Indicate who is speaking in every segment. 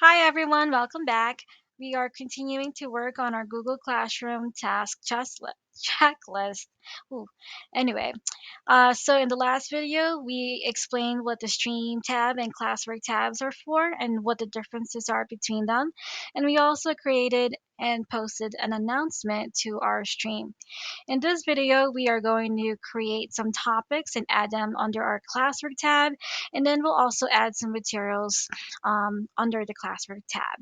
Speaker 1: Hi everyone, welcome back. We are continuing to work on our Google Classroom checklist. Ooh. Anyway, so in the last video, we explained what the Stream tab and Classwork tabs are for and what the differences are between them. And we also created and posted an announcement to our stream. In this video, we are going to create some topics and add them under our Classwork tab, and then we'll also add some materials under the Classwork tab.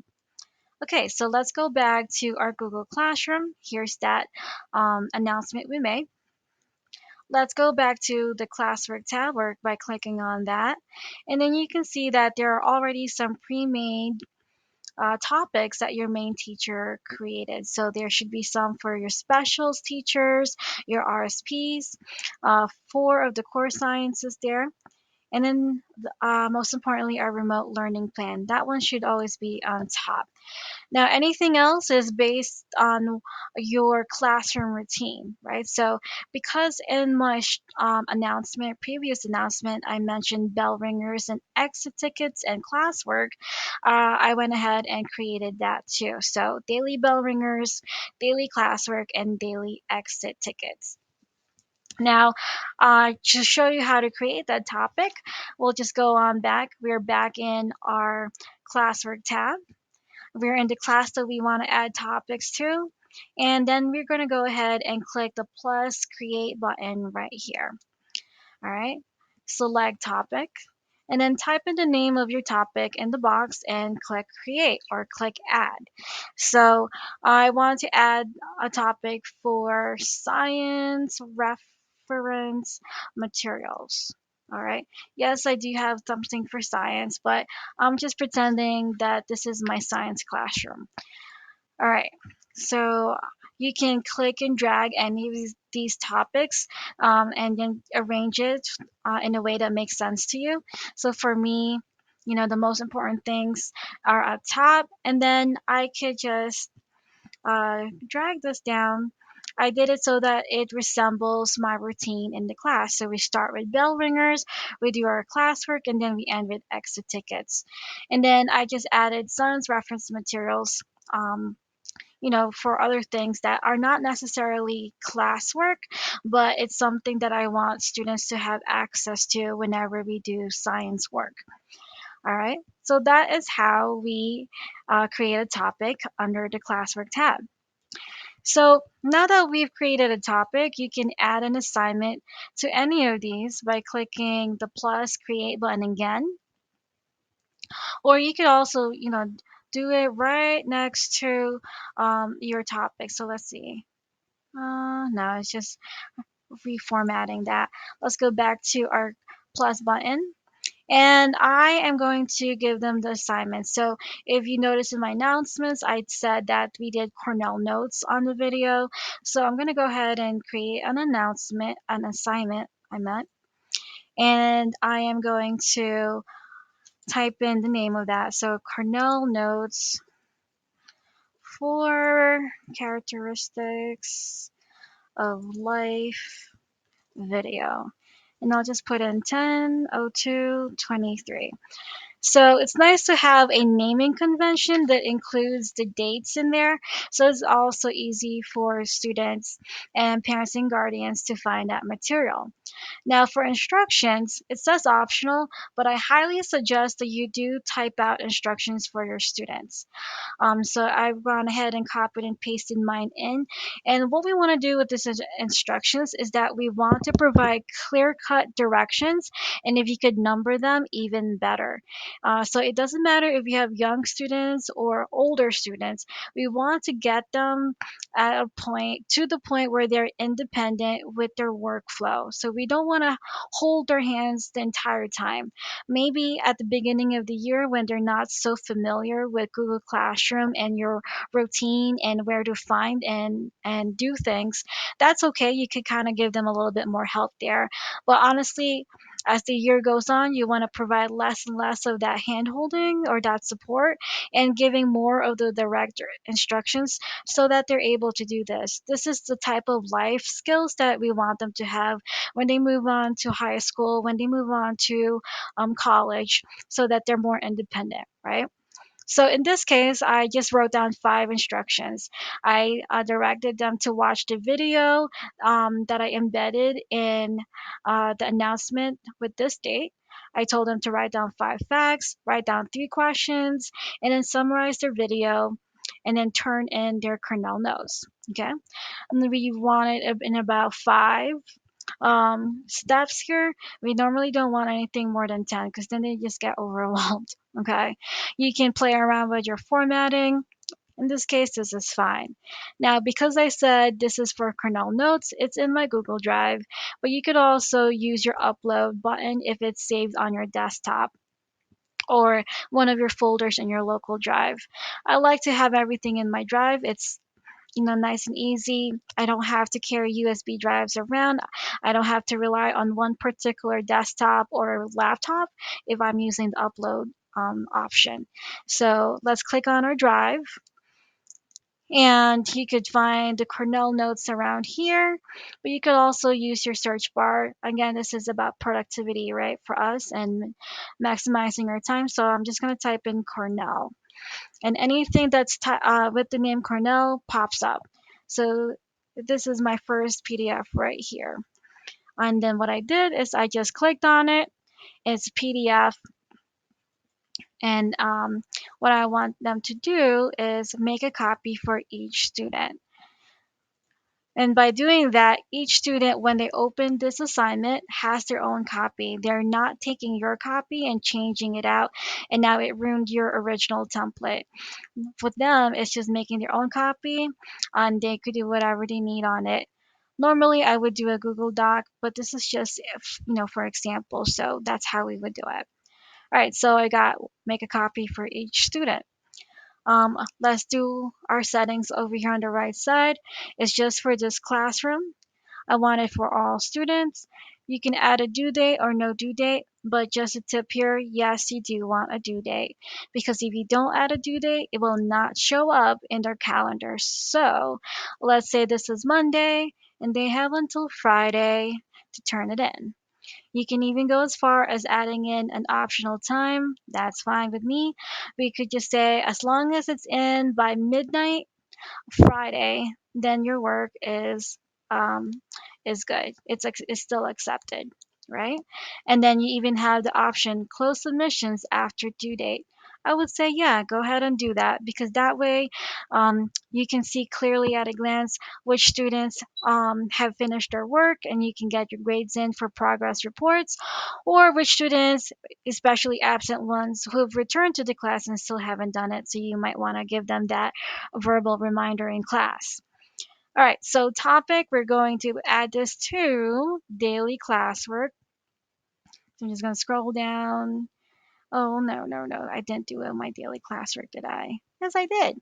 Speaker 1: Okay, so let's go back to our Google Classroom. Here's that announcement we made. Let's go back to the Classwork tab work by clicking on that. And then you can see that there are already some pre-made topics that your main teacher created. So there should be some for your specials teachers, your RSPs, four of the core sciences there. And then most importantly, our remote learning plan. That one should always be on top. Now, anything else is based on your classroom routine, right? So, because in my previous announcement, I mentioned bell ringers and exit tickets and classwork, I went ahead and created that too. So, daily bell ringers, daily classwork, and daily exit tickets. Now, to show you how to create that topic, we'll just go on back. We're back in our classwork tab. We're in the class that we want to add topics to. And then we're going to go ahead and click the plus create button right here. All right. Select topic and then type in the name of your topic in the box and click create or click add. So I want to add a topic for science reference materials. All right. Yes, I do have something for science, but I'm just pretending that this is my science classroom. All right. So you can click and drag any of these topics and then arrange it in a way that makes sense to you. So for me, the most important things are up top, and then I could just drag this down. I did it so that it resembles my routine in the class. So we start with bell ringers, we do our classwork, and then we end with exit tickets. And then I just added science reference materials. For other things that are not necessarily classwork, but it's something that I want students to have access to whenever we do science work. All right, so that is how we create a topic under the classwork tab. So now that we've created a topic, you can add an assignment to any of these by clicking the plus create button again, or you could also, do it right next to your topic. So let's see. No, it's just reformatting that. Let's go back to our plus button. And I am going to give them the assignment. So if you notice in my announcements, I said that we did Cornell notes on the video. So I'm going to go ahead and create an assignment, I meant. And I am going to type in the name of that. So Cornell notes for characteristics of life video. And I'll just put in 10/02/23. So it's nice to have a naming convention that includes the dates in there. So it's also easy for students and parents and guardians to find that material. Now for instructions, it says optional, but I highly suggest that you do type out instructions for your students. So I've gone ahead and copied and pasted mine in. And what we want to do with these instructions is that we want to provide clear-cut directions, and if you could number them, even better. So it doesn't matter if you have young students or older students. We want to get them at a point to the point where they're independent with their workflow. So we don't want to hold their hands the entire time. Maybe at the beginning of the year when they're not so familiar with Google Classroom and your routine and where to find and do things, that's okay. You could kind of give them a little bit more help there. But honestly, as the year goes on, you want to provide less and less of that hand holding or that support and giving more of the direct instructions so that they're able to do this. This is the type of life skills that we want them to have when they move on to high school, when they move on to college, so that they're more independent, right? So in this case, I just wrote down 5 instructions. I directed them to watch the video that I embedded in the announcement with this date. I told them to write down 5 facts, write down 3 questions, and then summarize their video, and then turn in their Cornell notes. Okay, and then we want it in about 5 steps here. We normally don't want anything more than 10 because then they just get overwhelmed. Okay, you can play around with your formatting. In this case, this is fine. Now, because I said this is for Cornell Notes, it's in my Google Drive, but you could also use your upload button if it's saved on your desktop or one of your folders in your local drive. I like to have everything in my drive. It's nice and easy. I don't have to carry USB drives around. I don't have to rely on one particular desktop or laptop if I'm using the upload option. So let's click on our drive, and you could find the Cornell notes around here, but you could also use your search bar. Again, this is about productivity, right, for us and maximizing our time. So I'm just going to type in Cornell, and anything that's with the name Cornell pops up. So this is my first PDF right here. And then what I did is I just clicked on it. It's PDF. And what I want them to do is make a copy for each student. And by doing that, each student, when they open this assignment, has their own copy. They're not taking your copy and changing it out, and now it ruined your original template. For them, it's just making their own copy, and they could do whatever they need on it. Normally, I would do a Google Doc, but this is just if, for example, so that's how we would do it. All right, so I got make a copy for each student. Let's do our settings over here on the right side. It's just for this classroom. I want it for all students. You can add a due date or no due date, but just a tip here, yes, you do want a due date, because if you don't add a due date, it will not show up in their calendar. So let's say this is Monday and they have until Friday to turn it in. You can even go as far as adding in an optional time. That's fine with me. We could just say as long as it's in by midnight Friday, then your work um, is good. It's still accepted, right? And then you even have the option close submissions after due date. I would say, yeah, go ahead and do that, because that way you can see clearly at a glance which students have finished their work, and you can get your grades in for progress reports, or which students, especially absent ones, who have returned to the class and still haven't done it. So you might want to give them that verbal reminder in class. All right, so topic, we're going to add this to daily classwork. So I'm just going to scroll down. Oh, no, no, no. I didn't do it in my daily classwork, did I? Yes, I did.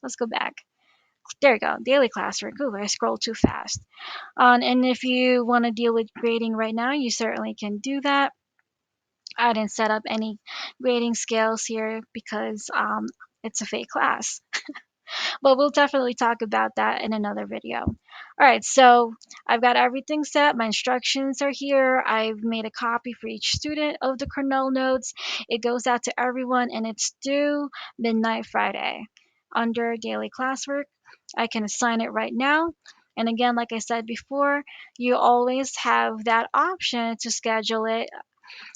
Speaker 1: Let's go back. There you go, daily classwork. Ooh, I scrolled too fast. And if you want to deal with grading right now, you certainly can do that. I didn't set up any grading scales here because it's a fake class. But we'll definitely talk about that in another video. All right, so I've got everything set. My instructions are here. I've made a copy for each student of the Cornell notes. It goes out to everyone, and it's due midnight Friday. Under daily classwork, I can assign it right now. And again, like I said before, you always have that option to schedule it.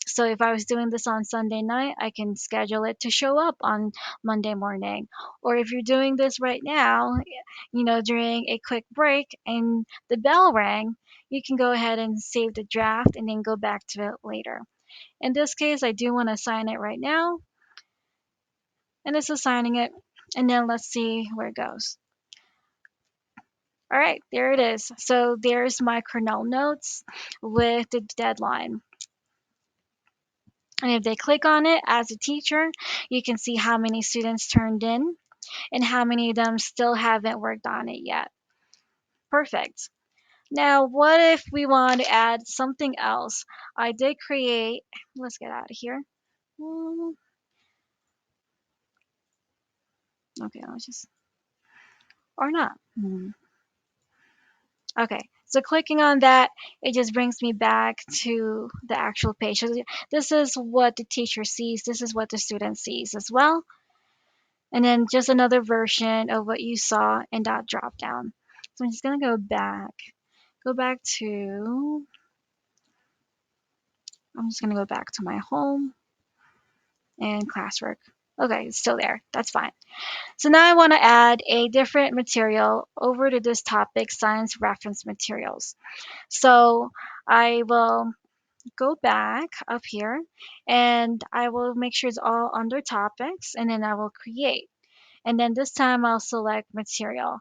Speaker 1: So if I was doing this on Sunday night, I can schedule it to show up on Monday morning. Or if you're doing this right now, during a quick break and the bell rang, you can go ahead and save the draft and then go back to it later. In this case, I do want to assign it right now, and it's assigning it. And then let's see where it goes. All right, there it is. So there's my Cornell notes with the deadline. And if they click on it as a teacher, you can see how many students turned in and how many of them still haven't worked on it yet. Perfect. Now, what if we want to add something else? I did create, let's get out of here. Okay, let's just, or not. Okay, so clicking on that, it just brings me back to the actual page. So this is what the teacher sees. This is what the student sees as well. and then just another version of what you saw in that drop down. So I'm just gonna go back to, I'm just gonna go back to my home and classwork. Okay, it's still there. That's fine. So now I want to add a different material over to this topic, science reference materials. So I will go back up here and I will make sure it's all under topics, and then I will create. And then this time I'll select material.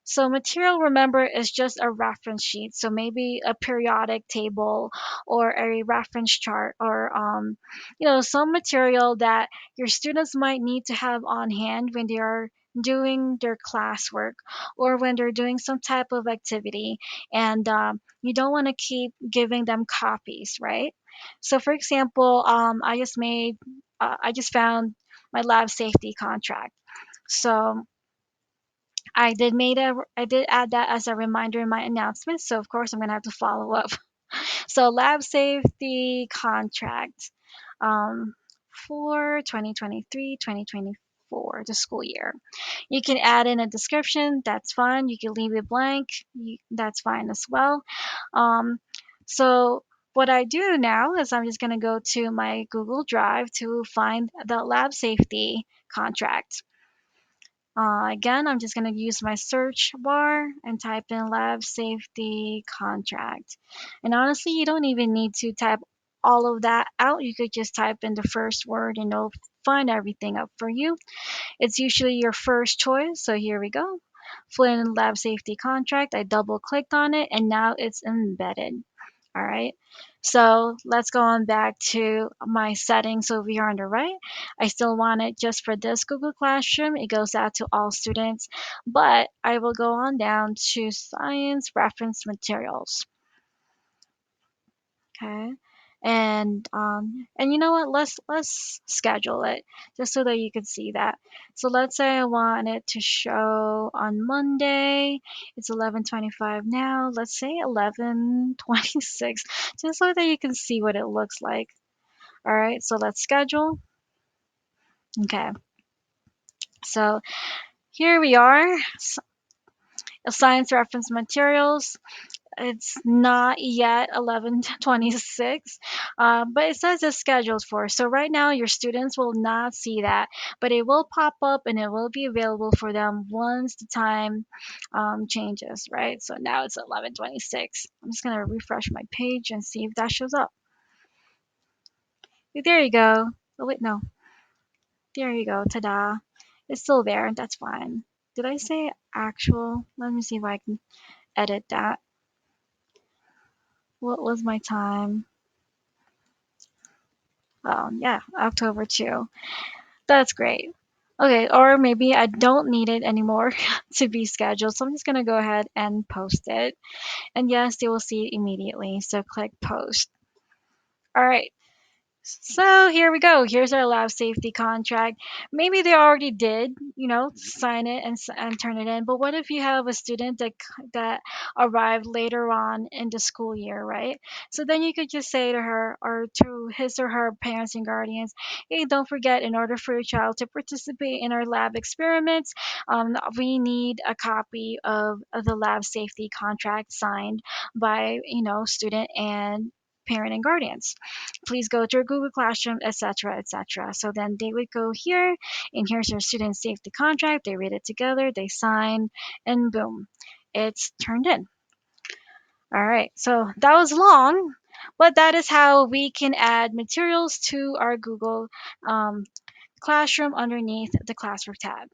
Speaker 1: So material, remember, is just a reference sheet. So maybe a periodic table or a reference chart, or some material that your students might need to have on hand when they are doing their classwork or when they're doing some type of activity, and you don't want to keep giving them copies, right? So for example, I just found my lab safety contract. So I did add that as a reminder in my announcement. So of course I'm gonna have to follow up. So lab safety contract um, for 2023-2024, the school year. You can add in a description. That's fine. You can leave it blank. That's fine as well. Um, so what I do now is I'm just gonna go to my Google Drive to find the lab safety contract. Again, I'm just going to use my search bar and type in lab safety contract. And honestly, you don't even need to type all of that out. You could just type in the first word and it'll find everything up for you. It's usually your first choice. So here we go. Flynn lab safety contract. I double clicked on it and now it's embedded. All right. So let's go on back to my settings over here on the right. I still want it just for this Google Classroom. It goes out to all students, but I will go on down to science reference materials. Okay. And you know what? Let's schedule it just so that you can see that. So let's say I want it to show on Monday. It's 11:25 now. Let's say 11:26, just so that you can see what it looks like. All right. So let's schedule. Okay. So here we are. Science reference materials. It's not yet 11:26, but it says it's scheduled for. So right now your students will not see that, but it will pop up and it will be available for them once the time changes, right? So now it's 11:26. I'm just gonna refresh my page and see if that shows up. There you go. Oh wait, no. There you go. Ta-da! It's still there. That's fine. Did I say actual? Let me see if I can edit that. What was my time? Oh, yeah, October 2. That's great. Okay, or maybe I don't need it anymore to be scheduled, so I'm just gonna go ahead and post it. And yes, they will see it immediately, so click post. All right, so here we go. Here's our lab safety contract. Maybe they already did, sign it and turn it in. But what if you have a student that arrived later on in the school year, right? So then you could just say to her or to his or her parents and guardians, hey, don't forget, in order for your child to participate in our lab experiments, we need a copy of the lab safety contract signed by, student and parent and guardians. Please go to your Google Classroom, etc., etc. So then they would go here, and here's your student safety contract. They read it together, they sign, and boom, it's turned in. All right, so that was long, but that is how we can add materials to our Google Classroom underneath the Classwork tab.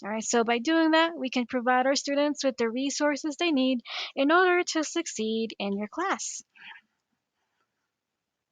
Speaker 1: All right, so by doing that, we can provide our students with the resources they need in order to succeed in your class.